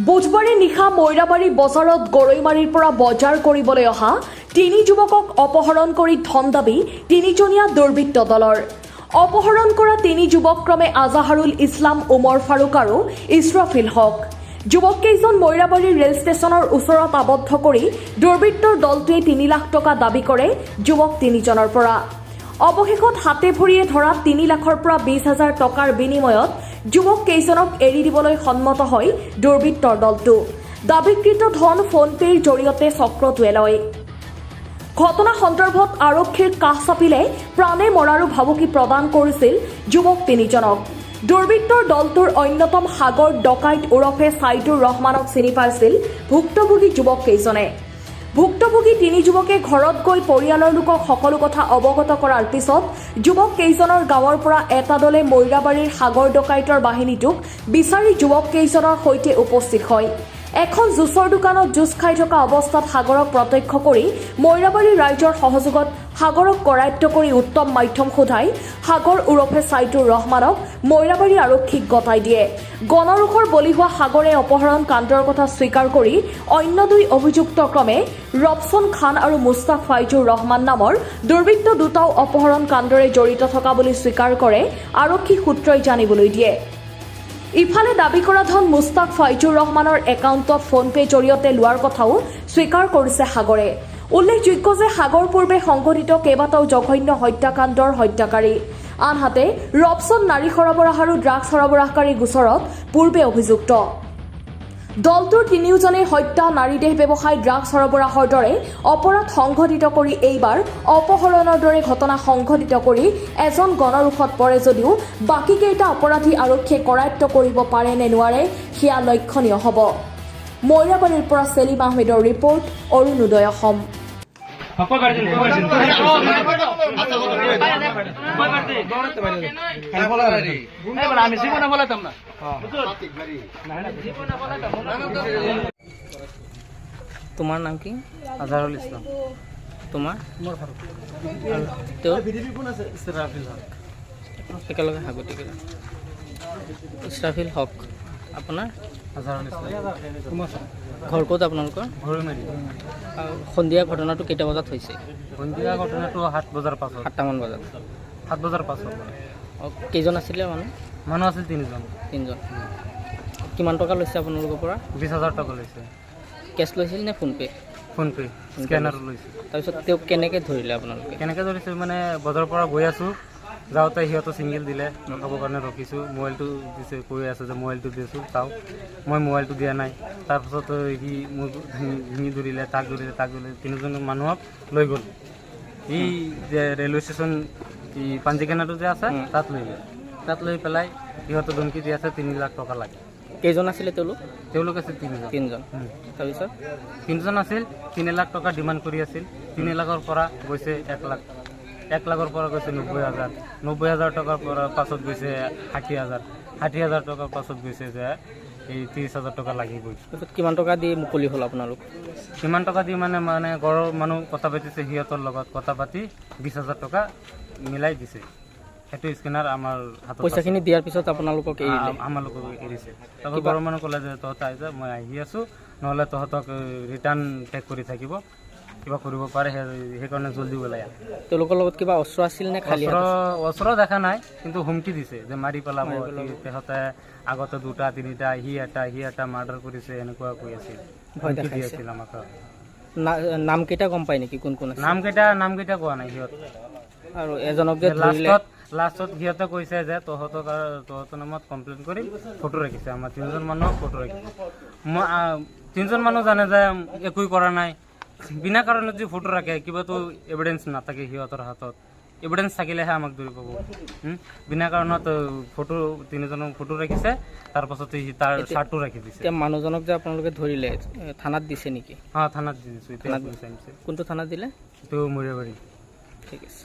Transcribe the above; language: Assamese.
বুধবাৰে নিশা মৈৰাবাৰী বজাৰত গৰৈমাৰীৰ পৰা বজাৰ কৰিবলৈ অহা তিনি যুৱকক অপহৰণ কৰি ধন দাবী তিনিজনীয়া দুৰ্বৃত্ত দলৰ। অপহৰণ কৰা তিনি যুৱক ক্ৰমে আজাহাৰুল ইছলাম, উমৰ ফাৰুক আৰু ইছৰাফিল হক। যুৱককেইজন মৈৰাবাৰী ৰেল ষ্টেচনৰ ওচৰত আবদ্ধ কৰি দুৰ্বৃত্তৰ দলটোৱে ৩ লাখ টকা দাবী কৰে যুৱক তিনিজনৰ পৰা। অৱশেষত হাতে ভৰিয়ে ধৰা ৩ লাখৰ পৰা ২০,০০০ টকাৰ বিনিময়ত যুৱক কেইজনক এৰি দিবলৈ সন্মত হয় দুৰ্বৃত্তৰ দলটো। দাবীকৃত ধন ফোনপেৰ জৰিয়তে চক্ৰটোৱে লয়। ঘটনা সন্দৰ্ভত আৰক্ষীৰ কাষ চাপিলে প্ৰাণে মৰাৰো ভাবুকি প্ৰদান কৰিছিল যুৱক তিনিজনক। দুৰ্বৃত্তৰ দলটোৰ অন্যতম সাগৰ ডকাইত ওৰফে ছাইদুৰ ৰহমানক চিনি পাইছিল ভুক্তভোগী যুৱক কেইজনে। ভুক্তভোগী তিনি যুৱকে ঘৰত গৈ পৰিয়ালৰ লোকক সকলো কথা অৱগত কৰাৰ পিছত যুৱক কেইজনৰ গাঁৱৰ পৰা এটা দলে মৈৰাবাৰীৰ সাগৰ ডকাইতৰ বাহিনীটোক বিচাৰি যুৱক কেইজনৰ সৈতে উপস্থিত হয়। এখন জুচৰ দোকানত জুচ খাই থকা অৱস্থাত সাগৰক প্ৰত্যক্ষ কৰি মৈৰাবাৰী ৰাইজৰ সহযোগত সাগৰক কৰায়ত্ব কৰি উত্তম মাধ্যম সোধাই সাগৰ ওৰফে ছাইদুৰ ৰহমানক মৈৰাবাৰী আৰক্ষীক গতাই দিয়ে। গণৰোষৰ বলি হোৱা সাগৰে অপহৰণ কাণ্ডৰ কথা স্বীকাৰ কৰি অন্য দুই অভিযুক্ত ক্ৰমে ৰবচন খান আৰু মুস্তাক ফাইজুৰ ৰহমান নামৰ দুৰ্বৃত্ত দুটাও অপহৰণ কাণ্ডৰে জড়িত থকা বুলি স্বীকাৰ কৰে আৰক্ষী সূত্ৰই জানিবলৈ দিয়ে। ইফালে দাবী কৰা ধন মুস্তাক ফাইজুৰ ৰহমানৰ একাউণ্টত ফোনপে জৰিয়তে লোৱাৰ কথাও স্বীকাৰ কৰিছে সাগৰে। উল্লেখযোগ্য যে সাগৰ পূৰ্বে সংঘটিত কেইবাটাও জঘন্য হত্যাকাণ্ডৰ হত্যাকাৰী। আনহাতে ৰবচন নাৰী সৰবৰাহ আৰু ড্ৰাগছ সৰবৰাহকাৰী গোচৰত পূৰ্বে অভিযুক্ত। দলটোৰ তিনিওজনে হত্যা, নাৰী দেহ ব্যৱসায়, ড্ৰাগছ সৰবৰাহৰ দৰে অপৰাধ সংঘটিত কৰি এইবাৰ অপহৰণৰ দৰে ঘটনা সংঘটিত কৰি এজন গণৰোষত পৰে যদিও বাকীকেইটা অপৰাধী আৰক্ষীয়ে কৰায়ত্ব কৰিব পাৰে নে নোৱাৰে সেয়া লক্ষণীয় হ'ব। মৈৰাবাৰীৰ পৰা সেলিম আহমেদৰ ৰিপৰ্ট, অৰুণোদয় অসম। তোমাৰ নাম কি? আজাহাৰুল ইছলাম। তোমাৰ? উমৰ ফাৰুক। একেলগে হাগতি ইছৰাফিল হক। আপোনাৰ? আজাহাৰুল ইছলাম। ঘৰ ক'ত আপোনালোকৰ? গৰৈমাৰী। সন্ধিয়া ঘটনাটো কেইটা বজাত হৈছে? সন্ধিয়া ঘটনাটো 7 বজাৰ পাছত। 7টামান বজাত। 7 বজাৰ পাছত। কেইজন আছিলে মানুহ? মানুহ আছিল 3জন। 3জন। কিমান টকা লৈছে আপোনালোকৰ পৰা? 20,000 টকা লৈছে। কেছ লৈছিল নে ফোনপে? ফোনপে স্কেনাৰ লৈছে। তাৰপিছত তেওঁক কেনেকৈ ধৰিলে আপোনালোকে? কেনেকৈ ধৰিছে মানে বজাৰৰ পৰা গৈ আছোঁ, যাওঁতে সিহঁতৰ ছিংগল দিলে, ৰখাবৰ কাৰণে ৰখিছোঁ। মোবাইলটো দিছে, কৈ আছে যে মোবাইলটো দিছোঁ চাওঁ। মই মোবাইলটো দিয়া নাই। তাৰপিছত সি মোক ভাঙি ধৰিলে, তাক ধৰিলে। তিনিজন মানুহক লৈ গ'ল। ই যে ৰেলৱে ষ্টেচন পাঞ্জিকেনাটো যে আছে তাত লৈ গ'ল। তাত লৈ পেলাই সিহঁতৰ ধমকি দি আছে 3 লাখ টকা লাগে। কেইজন আছিলে তেওঁলোক? তেওঁলোক আছিল 3জন। 3জন। তাৰপিছত 3জন আছিল, 3 লাখ টকা ডিমাণ্ড কৰি আছিল। 3 লাখৰ পৰা গৈছে 1 লাখ। 1 লাখৰ পৰা গৈছে 90,000। 90,000 টকাৰ পৰা পাছত গৈছে 60,000। 60,000 টকাৰ পাছত গৈছে যে এই 30,000 টকা লাগিবই। তাৰপিছত কিমান টকা দি মুকলি হ'ল আপোনালোক? কিমান টকা দি মানে ঘৰৰ মানুহ কথা পাতিছে, সিহঁতৰ লগত কথা পাতি 20,000 টকা মিলাই দিছে। সেইটো স্কেনাৰ আমাৰ হাতত। পইচাখিনি দিয়াৰ পিছত আপোনালোকক এৰিলে? আমালোকক এৰিছে। তাৰপৰা ঘৰৰ মানুহ ক'লে যে তহঁত আহি যা, মই আহি আছোঁ, নহ'লে তহঁতক ৰিটাৰ্ণ টেক কৰি থাকিব, কিবা কৰিব পাৰে, সেইকাৰণে জল্দি ওলাই আহে। তেওঁলোকৰ লগত কিবা অস্ত্ৰ আছিল নে খালী? অস্ত্ৰ দেখা নাই, কিন্তু হুমকি দিছে যে মাৰি পেলাব। সিহঁতে আগতে 2টা 3টা, সি এটা মাৰ্ডাৰ কৰিছে, এনেকুৱা কৈ আছিল। ভয় হুমকি দি দেখাইছে? আছিল আমাক। নামকেইটা গম পায় নেকি কোন কোন আছে? নামকেইটা কোৱা নাই সিহঁত। আৰু এজনক যে ধৰিলে লাষ্টত সিহঁতে কৈছে যে তহঁতৰ নামত কমপ্লেইন কৰিম, ফটো ৰাখিছে। আমাৰ 3জন মানুহক ফটো ৰাখিছে। 3জন মানুহ জানে যে একোই কৰা নাই। বিনা কাৰণত যে ফটো ৰাখে, কিবাতো এভিডেঞ্চ নাথাকে সিহঁতৰ হাতত। এভিডেঞ্চ থাকিলেহে আমাক ধৰি পাব। বিনা কাৰণত ফটো 3জনক ফটো ৰাখিছে, তাৰপাছত তাৰ চাৰ্টটো ৰাখি দিছে। এতিয়া মানুহজনক যে আপোনালোকে ধৰিলে থানাত দিছে নেকি? থানাত দি দিছোঁ। কোনটো থানাত দিলে? এইটো মৈৰাবাৰী। ঠিক আছে।